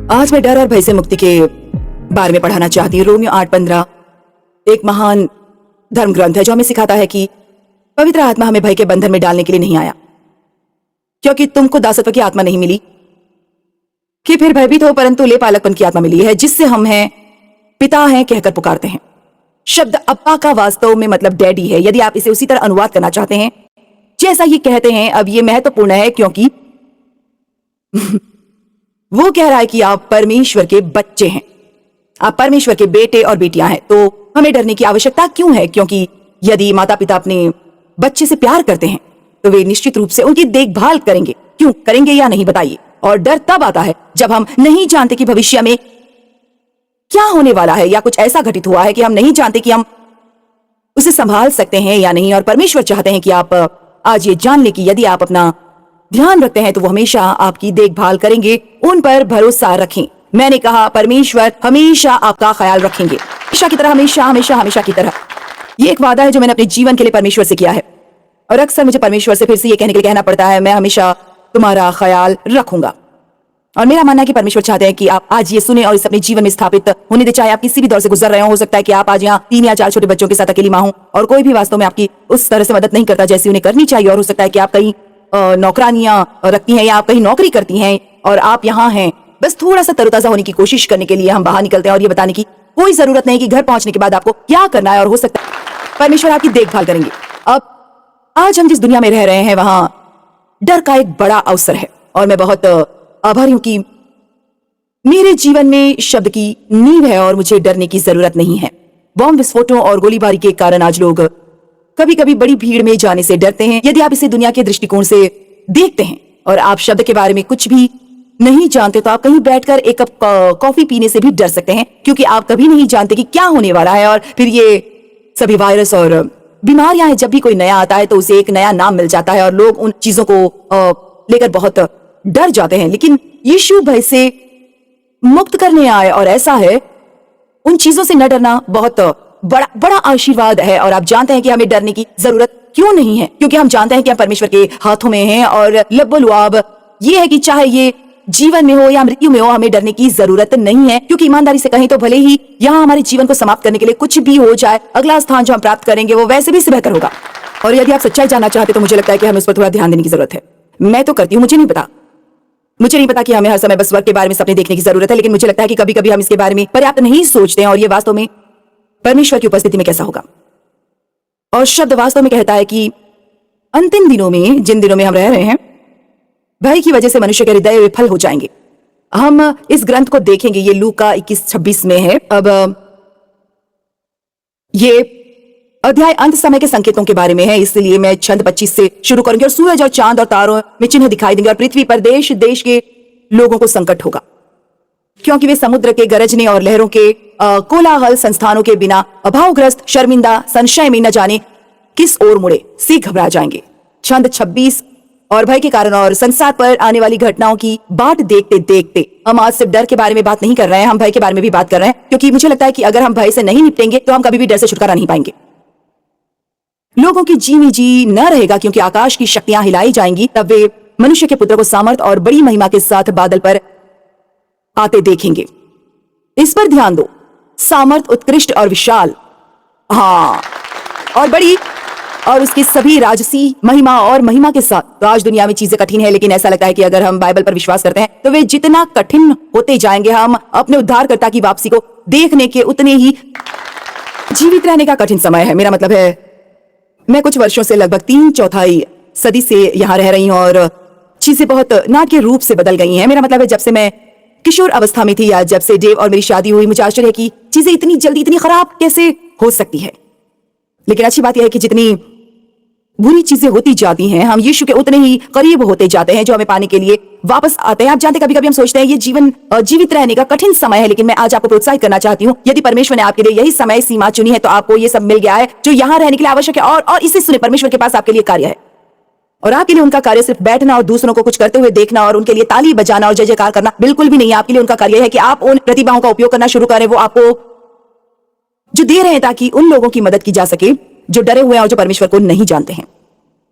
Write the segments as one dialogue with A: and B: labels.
A: आज मैं डर और भय से मुक्ति के बारे में पढ़ाना चाहती हूँ। रोमियो 8:15 एक महान धर्म ग्रंथ है जो हमें सिखाता है कि पवित्र आत्मा हमें भय के बंधन में डालने के लिए नहीं आया, क्योंकि तुमको दासत्व की आत्मा नहीं मिली कि फिर भयभीत हो, परंतु लेपालकपन की आत्मा मिली है, जिससे हम हैं पिता हैं कहकर पुकारते हैं। शब्द अप्पा का वास्तव में मतलब डैडी है। यदि आप इसे उसी तरह अनुवाद करना चाहते हैं जैसा ये कहते हैं, अब ये महत्वपूर्ण है क्योंकि वो कह रहा है कि आप परमेश्वर के बच्चे हैं, आप परमेश्वर के बेटे और बेटियां हैं। तो हमें डरने की आवश्यकता क्यों है? क्योंकि यदि माता पिता अपने बच्चे से प्यार करते हैं तो वे निश्चित रूप से उनकी देखभाल करेंगे। क्यों करेंगे या नहीं, बताइए। और डर तब आता है जब हम नहीं जानते कि भविष्य में क्या होने वाला है, या कुछ ऐसा घटित हुआ है कि हम नहीं जानते कि हम उसे संभाल सकते हैं या नहीं। और परमेश्वर चाहते हैं कि आप आज ये जान ले कि यदि आप अपना ध्यान रखते हैं तो वो हमेशा आपकी देखभाल करेंगे। उन पर भरोसा रखें। मैंने कहा परमेश्वर हमेशा आपका ख्याल रखेंगे, हमेशा की तरह, हमेशा हमेशा हमेशा की तरह। ये एक वादा है जो मैंने अपने जीवन के लिए परमेश्वर से किया है, और अक्सर मुझे परमेश्वर से फिर से ये कहने के लिए कहना पड़ता है, मैं हमेशा तुम्हारा ख्याल रखूंगा। और मेरा मानना है कि परमेश्वर चाहते हैं कि आप आज ये सुने और इसे अपने जीवन में स्थापित होने दे। चाहे आप किसी भी दौर से गुजर रहे हो सकता है कि आप आज यहाँ 3 या 4 छोटे बच्चों के साथ अकेली माँ हो और कोई भी वास्तव में आपकी उस तरह से मदद नहीं करता जैसी उन्हें करनी चाहिए। और हो सकता है कि आप कहीं नौकरानियां रखती हैं या आप कहीं नौकरी करती हैं और आप यहाँ हैं बस थोड़ा सा तरोताजा होने की कोशिश करने के लिए। हम बाहर निकलते हैं और ये बताने की कोई जरूरत नहीं कि घर पहुंचने के बाद आपको क्या करना है, और हो सकता है परमेश्वर आपकी देखभाल करेंगे। अब आज हम जिस दुनिया में रह रहे हैं वहां डर का एक बड़ा अवसर है, और मैं बहुत आभारी हूं कि मेरे जीवन में शब्द की नींव है और मुझे डरने की जरूरत नहीं है। बॉम्ब विस्फोटों और गोलीबारी के कारण आज लोग कभी कभी बड़ी भीड़ में जाने से डरते हैं। यदि आप इसे दुनिया के दृष्टिकोण से देखते हैं और आप शब्द के बारे में कुछ भी नहीं जानते तो आप कहीं बैठकर एक कप कॉफी पीने से भी डर सकते हैं, क्योंकि आप कभी नहीं जानते कि क्या होने वाला है। और फिर ये सभी वायरस और बीमारियां हैं, जब भी कोई नया आता है तो उसे एक नया नाम मिल जाता है और लोग उन चीजों को लेकर बहुत डर जाते हैं। लेकिन यीशु भय से मुक्त करने आए, और ऐसा है उन चीजों से न डरना बहुत बड़ा बड़ा आशीर्वाद है। और आप जानते हैं कि हमें डरने की जरूरत क्यों नहीं है, क्योंकि हम जानते हैं कि हम परमेश्वर के हाथों में हैं। और लब्बुलुआब ये है कि चाहे ये जीवन में हो या मृत्यु में हो, हमें डरने की जरूरत नहीं है। क्योंकि ईमानदारी से कहें तो भले ही यहाँ हमारे जीवन को समाप्त करने के लिए कुछ भी हो जाए, अगला स्थान जो हम प्राप्त करेंगे वो वैसे भी इससे बेहतर होगा। और यदि आप सच्चाई जानना चाहते तो मुझे लगता है कि हमें उस पर थोड़ा ध्यान देने की जरूरत है। मैं तो करती हूँ, मुझे नहीं पता कि हमें हर समय बस स्वर्ग के बारे में सपने देखने की जरूरत है, लेकिन मुझे लगता है कि कभी कभी हम इसके बारे में पर्याप्त नहीं सोचते हैं, और ये वास्तव में परमेश्वर की उपस्थिति में कैसा होगा। और शब्द वास्तव में कहता है कि अंतिम दिनों में, जिन दिनों में हम रह रहे हैं, भय की वजह से मनुष्य के हृदय विफल हो जाएंगे। हम इस ग्रंथ को देखेंगे, ये लूका 21:26 में है। अब ये अध्याय अंत समय के संकेतों के बारे में है, इसलिए मैं छंद 25 से शुरू करूंगी। और सूरज और चांद और तारों में चिन्ह दिखाई देंगे, और पृथ्वी पर देश देश के लोगों को संकट होगा, क्योंकि वे समुद्र के गरजने और लहरों के कोलाहल, संस्थानों के बिना अभावग्रस्त, शर्मिंदा, संशय में न जाने किस ओर मुड़े से घबरा जाएंगे। छंद 26 और भय के कारण और संसार पर आने वाली घटनाओं की बाट देखते देखते हम आज सिर्फ डर के बारे में बात नहीं कर रहे हैं, हम भय के बारे में भी बात कर रहे हैं। क्योंकि मुझे लगता है कि अगर हम भय से नहीं निपटेंगे तो हम कभी भी डर से छुटकारा नहीं पाएंगे। लोगों की जी न रहेगा, क्योंकि आकाश की शक्तियां हिलाई जाएंगी। तब वे मनुष्य के पुत्र को सामर्थ और बड़ी महिमा के साथ बादल पर आते देखेंगे। इस पर ध्यान दो, सामर्थ, उत्कृष्ट और विशाल, हाँ, और बड़ी, और उसकी सभी राजसी महिमा और महिमा के साथ। तो आज दुनिया में चीजें कठिन है, लेकिन ऐसा लगता है कि अगर हम बाइबल पर विश्वास करते हैं तो वे जितना कठिन होते जाएंगे, हम अपने उद्धारकर्ता की वापसी को देखने के उतने ही जीवित रहने का कठिन समय है। मेरा मतलब है, मैं कुछ वर्षों से लगभग 3/4 सदी से यहाँ रह रही हूँ और चीजें बहुत नाट्य रूप से बदल गई हैं। मेरा मतलब है, जब से मैं किशोर अवस्था में थी या जब से डेव और मेरी शादी हुई, मुझे आश्चर्य है कि चीजें इतनी जल्दी इतनी खराब कैसे हो सकती है। लेकिन अच्छी बात यह है कि जितनी बुरी चीजें होती जाती हैं, हम यीशु के उतने ही करीब होते जाते हैं जो हमें पाने के लिए वापस आते हैं। आप जानते, कभी कभी हम सोचते हैं ये जीवन जीवित रहने का कठिन समय है, लेकिन मैं आज आपको प्रोत्साहित करना चाहती हूँ, यदि परमेश्वर ने आपके लिए यही समय सीमा चुनी है तो आपको ये सब मिल गया है जो यहाँ रहने के लिए आवश्यक है। और इसे सुने, परमेश्वर के पास आपके लिए कार्य है, और आपके लिए उनका कार्य सिर्फ बैठना और दूसरों को कुछ करते हुए देखना और उनके लिए ताली बजाना और जय जयकार करना बिल्कुल भी नहीं है। आपके लिए उनका कार्य है कि आप उन प्रतिभाओं का उपयोग करना शुरू करें, वो आपको जो दे रहे हैं, ताकि उन लोगों की मदद की जा सके जो डरे हुए हैं और जो परमेश्वर को नहीं जानते हैं।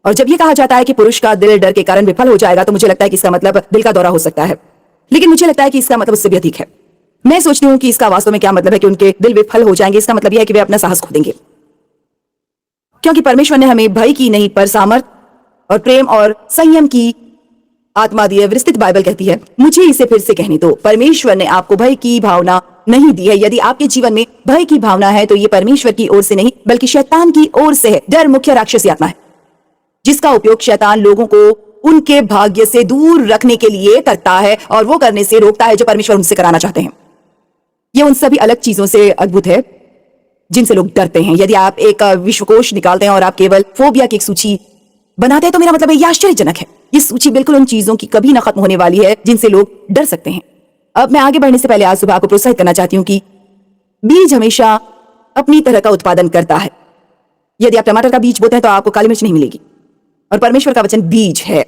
A: और जब ये कहा जाता है कि पुरुष का दिल डर के कारण विफल हो जाएगा, तो मुझे लगता है कि इसका मतलब दिल का दौरा हो सकता है। लेकिन मुझे लगता है कि इसका मतलब उससे भी अधिक है। मैं सोचती हूँ कि इसका वास्तव में क्या मतलब है कि उनके दिल विफल हो जाएंगे। इसका मतलब यह है कि वे अपना साहस खो देंगे, क्योंकि परमेश्वर ने हमें भय की नहीं पर सामर्थ और प्रेम और संयम की आत्मा दी है। विस्तृत बाइबल कहती है, मुझे इसे फिर से कहने दो, परमेश्वर ने आपको भय की भावना नहीं दी है। यदि आपके जीवन में भय की भावना है तो ये परमेश्वर की ओर से नहीं बल्कि शैतान की ओर से है। डर मुख्य राक्षसी आत्मा है जिसका उपयोग शैतान लोगों को उनके भाग्य से दूर रखने के लिए करता है और वो करने से रोकता है जो परमेश्वर उनसे कराना चाहते हैं। ये उन सभी अलग चीजों से अद्भुत है जिनसे लोग डरते हैं। यदि आप एक विश्वकोश निकालते हैं और आप केवल फोबिया की एक सूची बनाते हैं तो मेरा मतलब है, यह आश्चर्यजनक है। ये सूची बिल्कुल उन चीजों की कभी ना खत्म होने वाली है जिनसे लोग डर सकते हैं। अब मैं आगे बढ़ने से पहले आज सुबह आपको प्रोत्साहित करना चाहती हूँ कि बीज हमेशा अपनी तरह का उत्पादन करता है। यदि आप टमाटर का बीज बोते हैं तो आपको काली मिर्च नहीं मिलेगी, और परमेश्वर का वचन बीज है।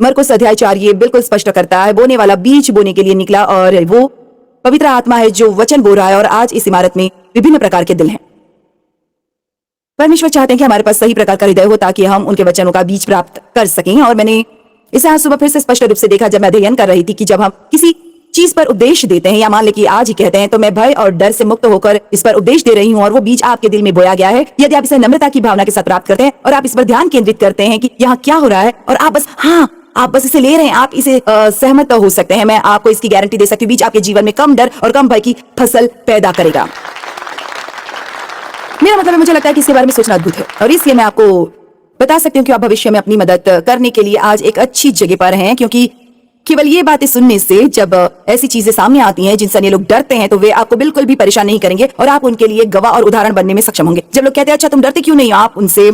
A: मरकुस अध्याय 4 ये बिल्कुल स्पष्ट करता है, बोने वाला बीज बोने के लिए निकला और वो पवित्र आत्मा है जो वचन बो रहा है। और आज इस इमारत में विभिन्न प्रकार के दिल हैं। परमेश्वर चाहते हैं कि हमारे पास सही प्रकार का हृदय हो ताकि हम उनके वचनों का बीज प्राप्त कर सकें। और मैंने इसे आज सुबह फिर से स्पष्ट रूप से देखा जब मैं अध्ययन कर रही थी कि जब हम किसी चीज पर उपदेश देते हैं, या मान ले कि आज ही कहते हैं, तो मैं भय और डर से मुक्त होकर इस पर उपदेश दे रही हूं और वो बीज आपके दिल में बोया गया है। यदि आप इसे नम्रता की भावना के साथ प्राप्त करते हैं और आप इस पर ध्यान केंद्रित करते हैं कि यहाँ क्या हो रहा है, और आप बस इसे ले रहे हैं, आप इसे सहमत हो सकते हैं, मैं आपको इसकी गारंटी दे सकती हूँ, बीज आपके जीवन में कम डर और कम भय की फसल पैदा करेगा। मेरा मतलब है, मुझे लगता है कि इसके बारे में सोचना अद्भुत है, और इसलिए मैं आपको बता सकती हूँ कि आप भविष्य में अपनी मदद करने के लिए आज एक अच्छी जगह पर हैं। क्योंकि केवल ये बातें सुनने से जब ऐसी चीजें सामने आती हैं जिनसे ये लोग डरते हैं तो वे आपको बिल्कुल भी परेशान नहीं करेंगे और आप उनके लिए गवाह और उदाहरण बनने में सक्षम होंगे। जब लोग कहते हैं अच्छा तुम डरते क्यों नहीं, आप उनसे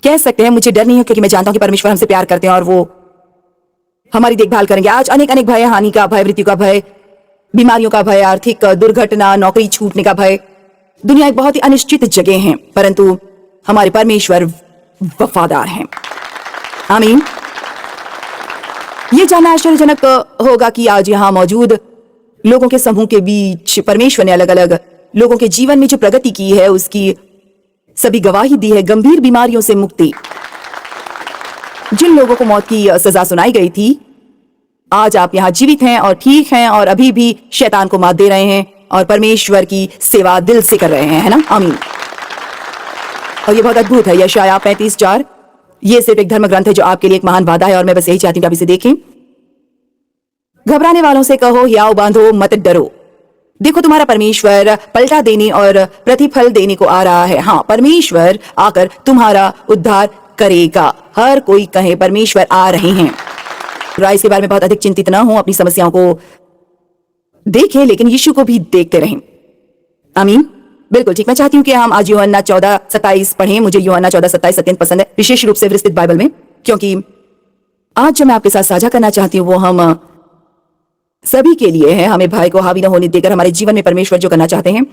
A: कह सकते हैं मुझे डर नहीं है क्योंकि मैं जानता हूं कि परमेश्वर हमसे प्यार करते हैं और वो हमारी देखभाल करेंगे। आज अनेक भय, हानि का भय, मृत्यु का भय, बीमारियों का भय, आर्थिक दुर्घटना, नौकरी छूटने का भय, दुनिया एक बहुत ही अनिश्चित जगह है, परंतु हमारे परमेश्वर वफादार हैं। आमीन। ये जानना आश्चर्यजनक होगा कि आज यहाँ मौजूद लोगों के समूह के बीच परमेश्वर ने अलग अलग लोगों के जीवन में जो प्रगति की है उसकी सभी गवाही दी है। गंभीर बीमारियों से मुक्ति, जिन लोगों को मौत की सजा सुनाई गई थी, आज आप यहाँ जीवित हैं और ठीक हैं और अभी भी शैतान को मात दे रहे हैं और परमेश्वर की सेवा दिल से कर रहे हैं, है ना। आमीन। और ये बहुत अद्भुत है। यशायाह 35:4 ये सिर्फ एक धर्म ग्रंथ है जो आपके लिए एक महान वादा है, और मैं बस यही चाहती हूँ कि आप इसे देखें। घबराने वालों से कहो हियाव बांधो, मत डरो, देखो तुम्हारा परमेश्वर पलटा देने और प्रतिफल देने को आ रहा है। हाँ, परमेश्वर आकर तुम्हारा उद्धार करेगा। हर कोई कहे परमेश्वर आ रहे हैं। इसके बारे में बहुत अधिक चिंतित न हो, अपनी समस्याओं को देखें लेकिन यीशु को भी देखते रहें। आमीन। बिल्कुल ठीक। मैं चाहती हूँ कि हम आज यूहन्ना 14:27 पढ़ें। मुझे यूहन्ना 14:27 अत्यंत पसंद है, विशेष रूप से विस्तृत बाइबल में, क्योंकि आज जो मैं आपके साथ साझा करना चाहती हूँ वो हम सभी के लिए है। हमें भय को हावी न होने देकर हमारे जीवन में परमेश्वर जो करना चाहते हैं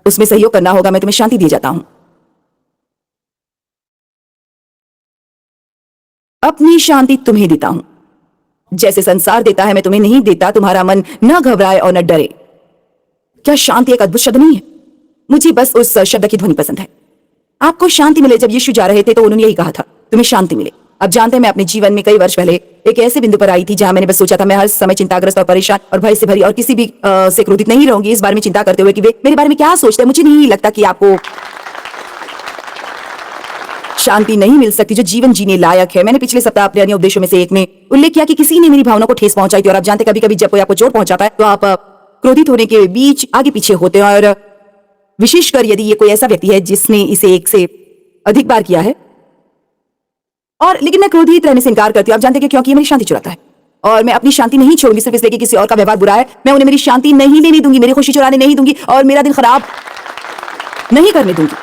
A: उसमें सहयोग करना होगा। मैं तुम्हें शांति दिए जाता हूं, अपनी शांति तुम्हें देता हूं, जैसे संसार देता है मैं तुम्हें नहीं देता। तुम्हारा मन न घबराए और न डरे। क्या शांति एक अद्भुत शब्द नहीं है? मुझे बस उस शब्द की ध्वनि पसंद है। आपको शांति मिले। जब यीशु जा रहे थे तो उन्होंने यही कहा था, तुम्हें शांति मिले। अब जानते हैं, मैं अपने जीवन में कई वर्ष पहले एक ऐसे बिंदु पर आई थी जहां मैंने बस सोचा था मैं हर समय चिंताग्रस्त और परेशान और भय से भरी और किसी भी से क्रोधित नहीं रहूंगी, इस बारे में चिंता करते हुए कि वे मेरे बारे में क्या सोचते हैं। मुझे नहीं लगता कि आपको शांति नहीं मिल सकती जो जीवन जीने लायक है। मैंने पिछले सप्ताह अपने अन्य उपदेशों में से एक में उल्लेख किया कि किसी ने मेरी भावना को ठेस पहुंचाई थी। और आप जानते कभी कभी जब कोई आपको चोट पहुंचाता है तो आप क्रोधित होने के बीच आगे पीछे होते हैं, और विशेषकर यदि ये कोई ऐसा व्यक्ति है जिसने इसे एक से अधिक बार किया है। और लेकिन मैं क्रोधित रहने से इनकार करती हूँ। आप जानते हैं क्योंकि ये मेरी शांति चुराता है, और मैं अपनी शांति नहीं छोड़ूंगी सिर्फ इसलिए कि किसी और का व्यवहार बुरा है। मैं उन्हें मेरी शांति नहीं लेने दूंगी, मेरी खुशी चुराने नहीं दूंगी, और मेरा दिन खराब नहीं करने दूंगी।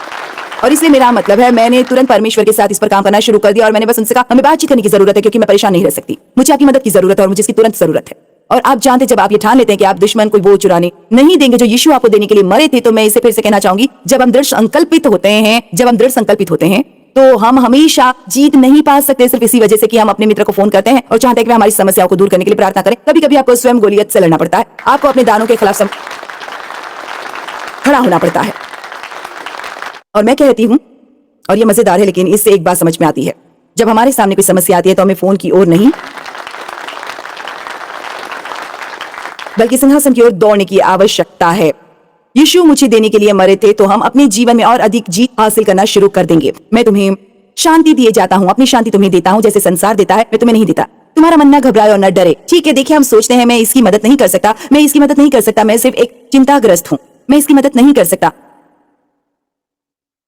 A: और इसलिए मेरा मतलब है, मैंने तुरंत परमेश्वर के साथ इस पर काम करना शुरू कर दिया, और मैंने बस उनसे कहा हमें बातचीत करने की जरूरत है क्योंकि मैं परेशान नहीं रह सकती। मुझे आपकी मदद की जरूरत है और मुझे इसकी तुरंत जरूरत है। और आप जानते जब आप ये ठान लेते हैं कि आप दुश्मन को वो चुराने नहीं देंगे जो यीशु आपको देने के लिए मरे थे, तो मैं इसे फिर से कहना चाहूंगी, जब हम दृढ़ संकल्पित होते हैं तो हम हमेशा जीत नहीं पा सकते, सिर्फ इसी वजह से कि हम अपने मित्र को फोन करते हैं और चाहते हैं कि वे हमारी समस्याओं को दूर करने के लिए प्रार्थना करें। कभी कभी आपको स्वयं गोलियत से लड़ना पड़ता है, आपको अपने दानों के खिलाफ खड़ा होना पड़ता है। और मैं कहती हूं, और ये मजेदार है लेकिन इससे एक बात समझ में आती है, जब हमारे सामने कोई समस्या आती है तो हमें फोन की ओर नहीं बल्कि सिंहासन की ओर दौड़ने की आवश्यकता है। यीशु मुझे देने के लिए मरे थे, तो हम अपने जीवन में और अधिक जीत हासिल करना शुरू कर देंगे। मैं तुम्हें शांति दिए जाता हूँ, अपनी शांति तुम्हें देता हूँ, जैसे संसार देता है मैं तुम्हें नहीं देता। तुम्हारा मन न घबराए और न डरे। ठीक है, देखिए हम सोचते हैं मैं इसकी मदद नहीं कर सकता, मैं इसकी मदद नहीं कर सकता, मैं सिर्फ एक चिंताग्रस्त हूँ, मैं इसकी मदद नहीं कर सकता।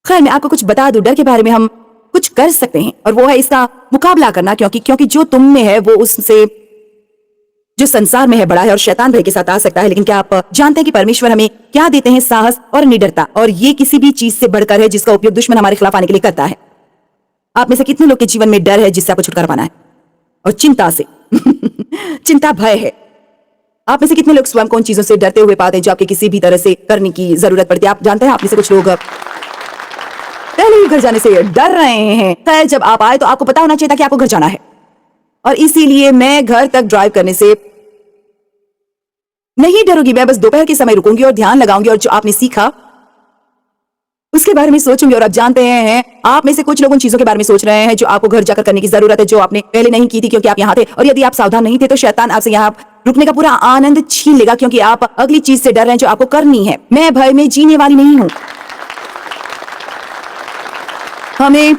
A: खैर, मैं आपको कुछ बता दूं, डर के बारे में हम कुछ कर सकते हैं और वो है इसका मुकाबला करना, क्योंकि जो तुम में है वो उससे जो संसार में है बड़ा है और शैतान भय के साथ आ सकता है। लेकिन क्या आप जानते हैं कि परमेश्वर हमें क्या देते हैं? साहस और निडरता, और ये किसी भी चीज से बढ़कर है जिसका उपयोग दुश्मन हमारे खिलाफ आने के लिए करता है। आप में से कितने लोग के जीवन में डर है जिससे आपको छुटकारा पाना है? और चिंता से चिंता भय है। आप में से कितने लोग स्वयं को उन चीजों से डरते हुए पाते हैं जो आपके किसी भी तरह से करने की जरूरत पड़ती है? आप जानते हैं आप में से कुछ लोग पहले ही घर जाने से डर रहे हैं। खैर, जब आप आए तो आपको पता होना चाहिए था कि आपको घर जाना है, और इसीलिए मैं घर तक ड्राइव करने से नहीं डरूंगी। मैं बस दोपहर के समय रुकूंगी और ध्यान लगाऊंगी और जो आपने सीखा उसके बारे में सोचूंगी। और आप जानते हैं, आप में से कुछ लोग उन चीजों के बारे में सोच रहे हैं जो आपको घर जाकर करने की जरूरत है, जो आपने पहले नहीं की थी क्योंकि आप यहाँ थे। और यदि आप सावधान नहीं थे तो शैतान आपसे यहाँ रुकने का पूरा आनंद छीन लेगा, क्योंकि आप अगली चीज से डर रहे हैं जो आपको करनी है। मैं भय में जीने वाली नहीं हूं। हमें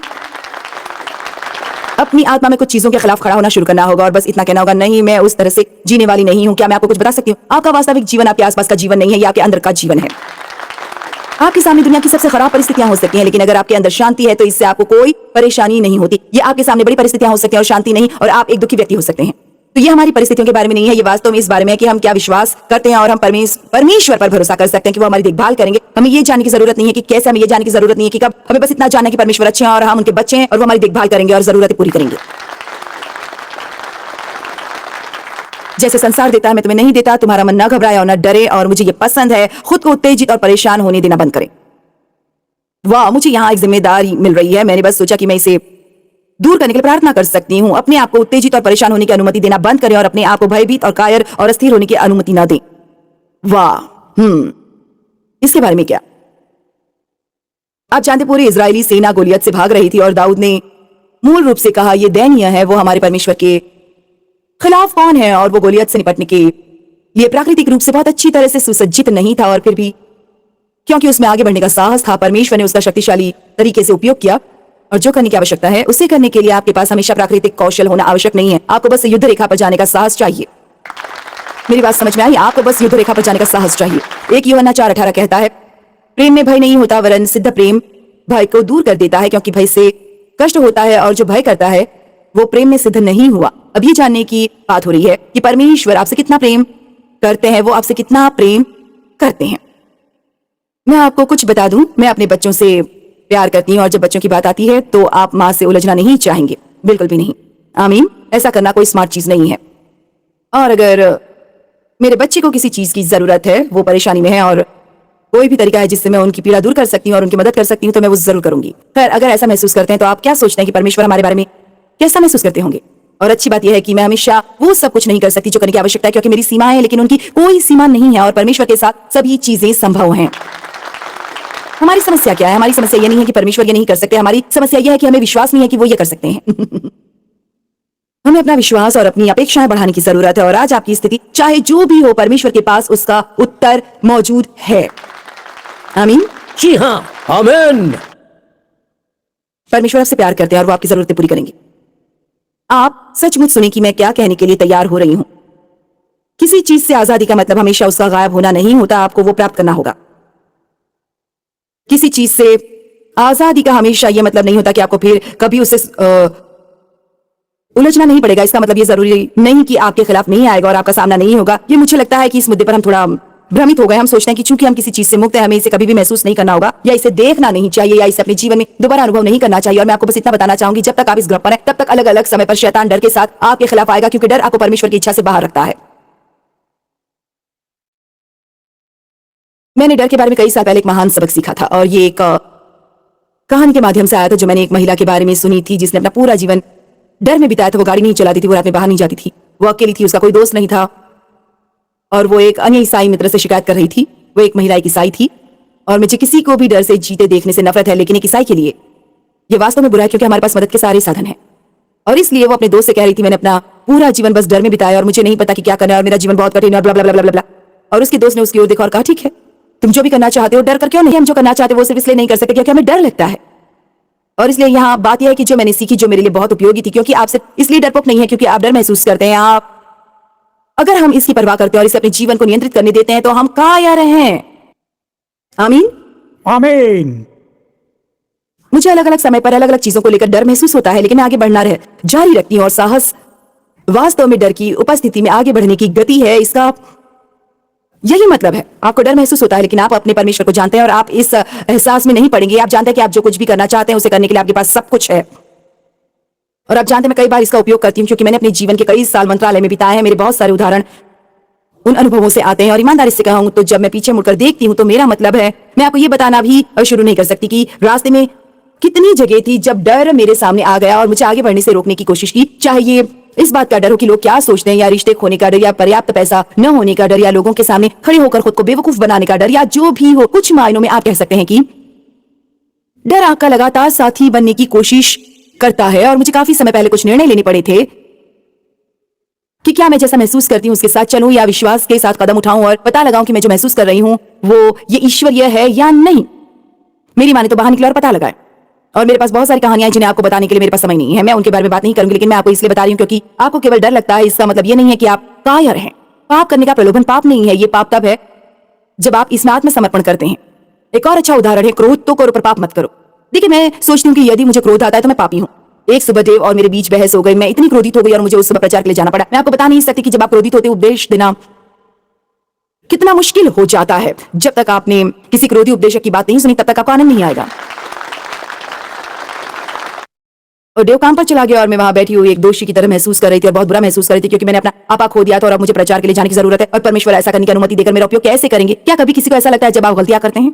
A: अपनी आत्मा में कुछ चीजों के खिलाफ खड़ा होना शुरू करना होगा और बस इतना कहना होगा, नहीं, मैं उस तरह से जीने वाली नहीं हूं। क्या मैं आपको कुछ बता सकती हूँ? आपका वास्तविक जीवन आपके आसपास का जीवन नहीं है, ये आपके अंदर का जीवन है। आपके सामने दुनिया की सबसे खराब परिस्थितियां हो सकती हैं, लेकिन अगर आपके अंदर शांति है तो इससे आपको कोई परेशानी नहीं होती। ये आपके सामने बड़ी परिस्थितियां हो सकती हैं और शांति नहीं, और आप एक दुखी व्यक्ति हो सकते हैं। तो ये हमारी परिस्थितियों के बारे में नहीं है, ये वास्तव में इस बारे में है कि हम क्या विश्वास करते हैं, और हम परमेश्वर पर भरोसा कर सकते हैं कि वो हमारी देखभाल करेंगे। हमें ये जानने की जरूरत नहीं है कि कैसे, हमें ये जानने की जरूरत नहीं है कि कब। हमें बस इतना जानना है कि परमेश्वर अच्छे हैं और हम उनके बच्चे हैं, और वो हमारी देखभाल करेंगे और जरूरतें पूरी करेंगे। जैसे संसार देता है मैं तुम्हें नहीं देता। तुम्हारा मन न घबराए और न डरे, और मुझे ये पसंद है, खुद को उत्तेजित और परेशान होने देना बंद करें। वाह, मुझे यहाँ एक जिम्मेदारी मिल रही है। मैंने बस सोचा कि मैं इसे दूर करने के लिए प्रार्थना कर सकती हूँ। अपने आप को उत्तेजित और परेशान होने की अनुमति देना बंद करें और अपने आप को भयभीत और कायर और अस्थिर होने की अनुमति न दें। वाह, इसके बारे में क्या? आप जानते, पूरी इजरायली सेना गोलियत से भाग रही थी और दाऊद ने मूल रूप से कहा, यह दयनीय है, वो हमारे परमेश्वर के खिलाफ कौन है? और वो गोलियत से निपटने के लिए प्राकृतिक रूप से बहुत अच्छी तरह से सुसज्जित नहीं था, और फिर भी क्योंकि उसमें आगे बढ़ने का साहस था, परमेश्वर ने उसका शक्तिशाली तरीके से उपयोग किया। और जो करने की आवश्यकता है उसे करने के लिए आपके पास हमेशा प्राकृतिक कौशल होना आवश्यक नहीं है। आपको बस युद्ध रेखा पर जाने का साहस चाहिए। मेरी बात समझ में आई? आपको बस युद्ध रेखा पर जाने का साहस चाहिए। 1 यूहन्ना 4:18 कहता है, प्रेम में भय नहीं होता, वरन सिद्ध प्रेम भय को दूर कर देता है, क्योंकि भय से कष्ट होता है, और जो भय करता है वो प्रेम में सिद्ध नहीं हुआ। अब ये जानने की बात हो रही है कि परमेश्वर आपसे कितना प्रेम करते हैं, वो आपसे कितना प्रेम करते हैं। मैं आपको कुछ बता दूं, मैं अपने बच्चों से प्यार करती हूँ, और जब बच्चों की बात आती है तो आप माँ से उलझना नहीं चाहेंगे, बिल्कुल भी नहीं। आमीन। ऐसा करना कोई स्मार्ट चीज नहीं है। और अगर मेरे बच्चे को किसी चीज की जरूरत है, वो परेशानी में है, और कोई भी तरीका है जिससे मैं उनकी पीड़ा दूर कर सकती हूँ और उनकी मदद कर सकती हूँ, तो मैं वो जरूर करूंगी। खैर, अगर ऐसा महसूस करते हैं तो आप क्या सोचते हैं कि परमेश्वर हमारे बारे में कैसा महसूस करते होंगे? और अच्छी बात यह है कि मैं हमेशा वो सब कुछ नहीं कर सकती जो करने की आवश्यकता है, क्योंकि मेरी सीमाएं हैं, लेकिन उनकी कोई सीमा नहीं है, और परमेश्वर के साथ सभी चीजें संभव हैं। हमारी समस्या क्या है? हमारी समस्या यह नहीं है कि परमेश्वर ये नहीं कर सकते, हमारी समस्या यह है कि हमें विश्वास नहीं है कि वो ये कर सकते हैं। हमें अपना विश्वास और अपनी अपेक्षाएं बढ़ाने की जरूरत है, और आज आपकी स्थिति चाहे जो भी हो, परमेश्वर के पास उसका उत्तर मौजूद है। आमीन।
B: जी हाँ, आमीन।
A: परमेश्वर आपसे प्यार करते हैं और वो आपकी जरूरतें पूरी करेंगे। आप सचमुच सुने कि मैं क्या कहने के लिए तैयार हो रही हूं। किसी चीज से आजादी का मतलब हमेशा उसका गायब होना नहीं होता, आपको वो प्राप्त करना होगा। किसी चीज से आजादी का हमेशा यह मतलब नहीं होता कि आपको फिर कभी उसे उलझना नहीं पड़ेगा। इसका मतलब ये जरूरी नहीं कि आपके खिलाफ नहीं आएगा और आपका सामना नहीं होगा। ये मुझे लगता है कि इस मुद्दे पर हम थोड़ा भ्रमित हो गए। हम सोचते हैं कि चूंकि हम किसी चीज से मुक्त हैं, हमें इसे कभी भी महसूस नहीं करना होगा, या इसे देखना नहीं चाहिए, या इसे अपने जीवन में दोबारा अनुभव नहीं करना चाहिए। और मैं आपको बस इतना बताना चाहूंगी, जब तक आप इस ग्रह पर हैं, तब तक अलग अलग समय पर शैतान डर के साथ आपके खिलाफ आएगा, क्योंकि डर आपको परमेश्वर की इच्छा से बाहर रखता है। मैंने डर के बारे में कई साल पहले एक महान सबक सीखा था, और ये एक कहानी के माध्यम से आया था जो मैंने एक महिला के बारे में सुनी थी जिसने अपना पूरा जीवन डर में बिताया था। वो गाड़ी नहीं चलाती थी, वो रात में बाहर नहीं जाती थी, वो अकेली थी, उसका कोई दोस्त नहीं था, और वो एक अन्य ईसाई मित्र से शिकायत कर रही थी। वो एक महिला, एक ईसाई थी, और मुझे किसी को भी डर से जीते देखने से नफरत है, लेकिन एक ईसाई के लिए ये वास्तव में बुरा है, क्योंकि हमारे पास मदद के सारे साधन हैं। और इसलिए वो अपने दोस्त से कह रही थी, मैंने अपना पूरा जीवन बस डर में बिताया और मुझे नहीं पता कि क्या करना है और मेरा जीवन बहुत कठिन है, ब्ला ब्ला ब्ला ब्ला ब्ला। और उसके दोस्त ने उसकी ओर देखा और कहा, ठीक है, तुम जो भी करना चाहते हो डर कर क्यों नहीं? हम जो करना चाहते हो वो सिर्फ इसलिए नहीं कर सकते क्योंकि हमें डर लगता है। और इसलिए यहाँ बात यह है कि जो मैंने सीखी, जो मेरे लिए बहुत उपयोगी थी, क्योंकि आप सिर्फ इसलिए डरपोक नहीं है क्योंकि आप डर महसूस करते हैं। आप अगर हम इसकी परवाह करते हैं और इसे अपने जीवन को नियंत्रित करने देते हैं तो हम कायर हैं। आमीन
C: आमीन।
A: मुझे अलग अलग समय पर अलग अलग चीजों को लेकर डर महसूस होता है, लेकिन मैं आगे बढ़ना जारी रखती हूँ। और साहस वास्तव में डर की उपस्थिति में आगे बढ़ने की गति है। इसका यही मतलब है। आपको डर महसूस होता है लेकिन आप अपने परमेश्वर को जानते हैं और आप इस एहसास में नहीं पड़ेंगे। आप जानते हैं कि आप जो कुछ भी करना चाहते हैं उसे करने के लिए आपके पास सब कुछ है। और आप जानते हैं मैं कई बार इसका उपयोग करती हूँ क्योंकि मैंने अपने जीवन के कई साल मंत्रालय में बिताए हैं। मेरे बहुत सारे उदाहरण उन अनुभवों से आते हैं और ईमानदारी से कहूं तो जब मैं पीछे मुड़कर देखती हूं तो मेरा मतलब है, मैं आपको ये बताना भी शुरू नहीं कर सकती कि रास्ते में कितनी जगह थी जब डर मेरे सामने आ गया और मुझे आगे बढ़ने से रोकने की कोशिश की। चाहे ये इस बात का डर हो कि लोग क्या सोचते हैं, या रिश्ते खोने का डर, या पर्याप्त पैसा न होने का डर, या लोगों के सामने खड़े होकर खुद को बेवकूफ बनाने का डर, या जो भी हो। कुछ मायनों में आप कह सकते हैं कि डर आपका लगातार साथी बनने की कोशिश करता है। और मुझे काफी समय पहले कुछ निर्णय लेने पड़े थे कि क्या मैं जैसा महसूस करती हूं उसके साथ चलूं या विश्वास के साथ कदम उठाऊं और पता लगाऊं कि मैं जो महसूस कर रही हूं वो ये ईश्वरीय है या नहीं। मेरी माने तो बाहर निकले और पता लगाए। और मेरे पास बहुत सारी कहानियां हैं जिन्हें आपको बताने के लिए मेरे पास समय नहीं है। मैं उनके बारे में बात नहीं करूंगी, लेकिन मैं आपको इसलिए बता रही हूं क्योंकि आपको केवल डर लगता है, इसका मतलब ये नहीं है कि आप कायर हैं। पाप करने का प्रलोभन पाप नहीं है। ये पाप तब है जब आप इसमें आत्मसमर्पण करते हैं। एक और अच्छा उदाहरण है, क्रोध तो करो पर पाप मत करो। देखिए, मैं सोचती हूँ कि यदि मुझे क्रोध आता है तो मैं पापी हूँ। एक सुबह देव और मेरे बीच बहस हो गई। मैं इतनी क्रोधित हो गई और मुझे उस सुबह प्रचार के लिए जाना पड़ा। मैं आपको बता नहीं सकती कि जब आप क्रोधित होते उपदेश देना कितना मुश्किल हो जाता है। जब तक आपने किसी क्रोधी उपदेशक की बात नहीं सुनी तब तक आपको आनंद नहीं आएगा। और देव काम पर चला गया और मैं वहां बैठी हुई एक दोषी की तरह महसूस कर रही थी और बहुत बुरा महसूस कर रही थी क्योंकि मैंने अपना आपा खो दिया था और अब मुझे प्रचार के लिए जाने की जरूरत है। और परमेश्वर ऐसा करने की अनुमति देकर मेरा उपयोग कैसे करेंगे? क्या कभी किसी को ऐसा लगता है जब आप गलतियां करते हैं?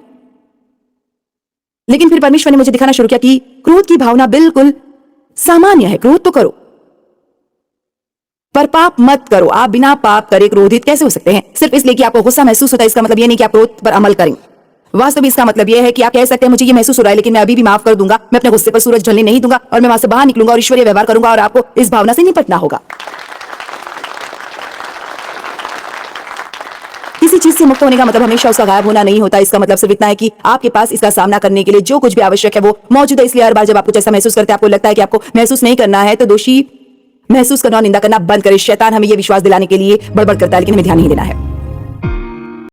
A: लेकिन फिर परमेश्वर ने मुझे दिखाना शुरू किया कि क्रोध की भावना बिल्कुल सामान्य है। क्रोध तो करो पर पाप मत करो। आप बिना पाप करे क्रोधित कैसे हो सकते हैं? सिर्फ इसलिए कि आपको गुस्सा महसूस होता है इसका मतलब यह नहीं कि आप क्रोध पर अमल करेंगे। वास्तव में इसका मतलब यह है कि आप कह सकते हैं मुझे ये महसूस हो रहा है लेकिन मैं अभी भी माफ कर दूंगा। मैं अपने गुस्से पर सूरज ढलने नहीं दूंगा और मैं वहां से बाहर निकलूंगा और ईश्वरीय व्यवहार करूंगा। और आपको इस भावना से निपटना होगा। किसी चीज से मुक्त होने का मतलब हमेशा उसका गायब होना नहीं होता। इसका मतलब सिर्फ इतना है कि आपके पास इसका सामना करने के लिए जो कुछ भी आवश्यक है वो मौजूद है। इसलिए हर बार जब आप कुछ ऐसा महसूस करते हैं, आपको लगता है कि आपको महसूस नहीं करना है, तो दोषी महसूस करना और निंदा करना बंद करें। शैतान हमें यह विश्वास दिलाने के लिए बड़बड़ करता है लेकिन हमें ध्यान नहीं देना है।